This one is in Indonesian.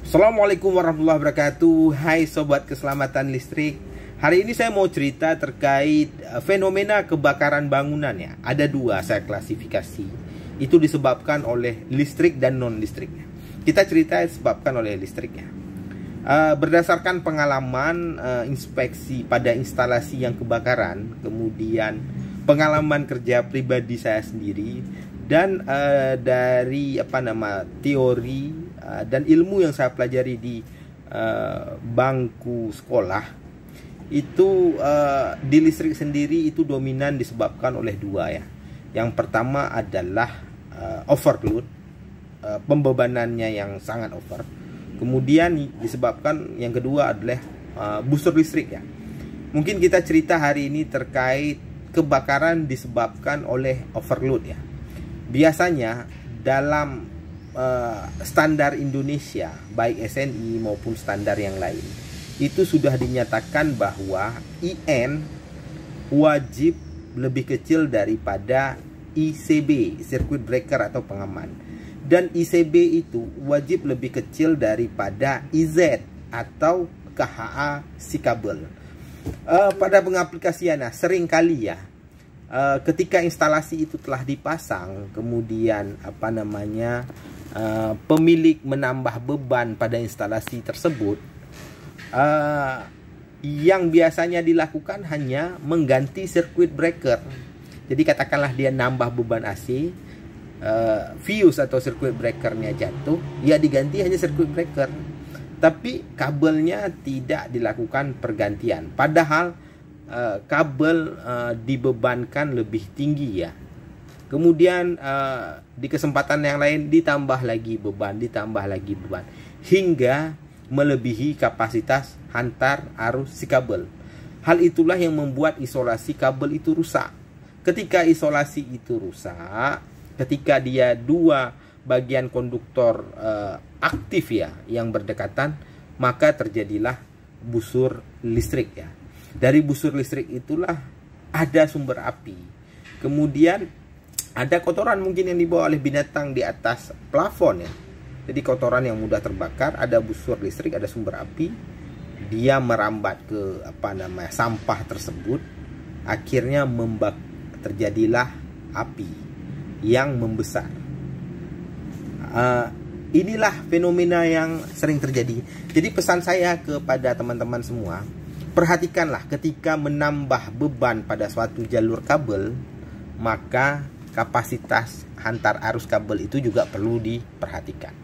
Assalamualaikum warahmatullahi wabarakatuh. Hai sobat keselamatan listrik. Hari ini saya mau cerita terkait fenomena kebakaran bangunan ya. Ada dua saya klasifikasi. Itu disebabkan oleh listrik dan non listriknya. Kita cerita disebabkan oleh listriknya. Berdasarkan pengalaman inspeksi pada instalasi yang kebakaran, kemudian pengalaman kerja pribadi saya sendiri, dan dari teori dan ilmu yang saya pelajari di bangku sekolah, itu di listrik sendiri itu dominan disebabkan oleh dua ya. Yang pertama adalah overload, pembebanannya yang sangat over. Kemudian disebabkan yang kedua adalah busur listrik ya. Mungkin kita cerita hari ini terkait kebakaran disebabkan oleh overload ya. Biasanya dalam standar Indonesia, baik SNI maupun standar yang lain, itu sudah dinyatakan bahwa IN wajib lebih kecil daripada ICB, circuit breaker atau pengaman, dan ICB itu wajib lebih kecil daripada IZ atau KHA si kabel. Pada pengaplikasian seringkali ya, ketika instalasi itu telah dipasang, kemudian pemilik menambah beban pada instalasi tersebut, yang biasanya dilakukan hanya mengganti circuit breaker. Jadi katakanlah dia nambah beban AC, fuse atau circuit breakernya jatuh, ya diganti hanya circuit breaker, tapi kabelnya tidak dilakukan pergantian. Padahal kabel dibebankan lebih tinggi ya. Kemudian di kesempatan yang lain ditambah lagi beban, hingga melebihi kapasitas hantar arus si kabel. Hal itulah yang membuat isolasi kabel itu rusak. Ketika isolasi itu rusak, ketika dia dua bagian konduktor aktif ya yang berdekatan, maka terjadilah busur listrik ya. Dari busur listrik itulah ada sumber api. Kemudian ada kotoran mungkin yang dibawa oleh binatang di atas plafon ya. Jadi kotoran yang mudah terbakar, ada busur listrik, ada sumber api. Dia merambat ke sampah tersebut. Akhirnya terjadilah api yang membesar. Inilah fenomena yang sering terjadi. Jadi pesan saya kepada teman-teman semua, perhatikanlah ketika menambah beban pada suatu jalur kabel, maka kapasitas hantar arus kabel itu juga perlu diperhatikan.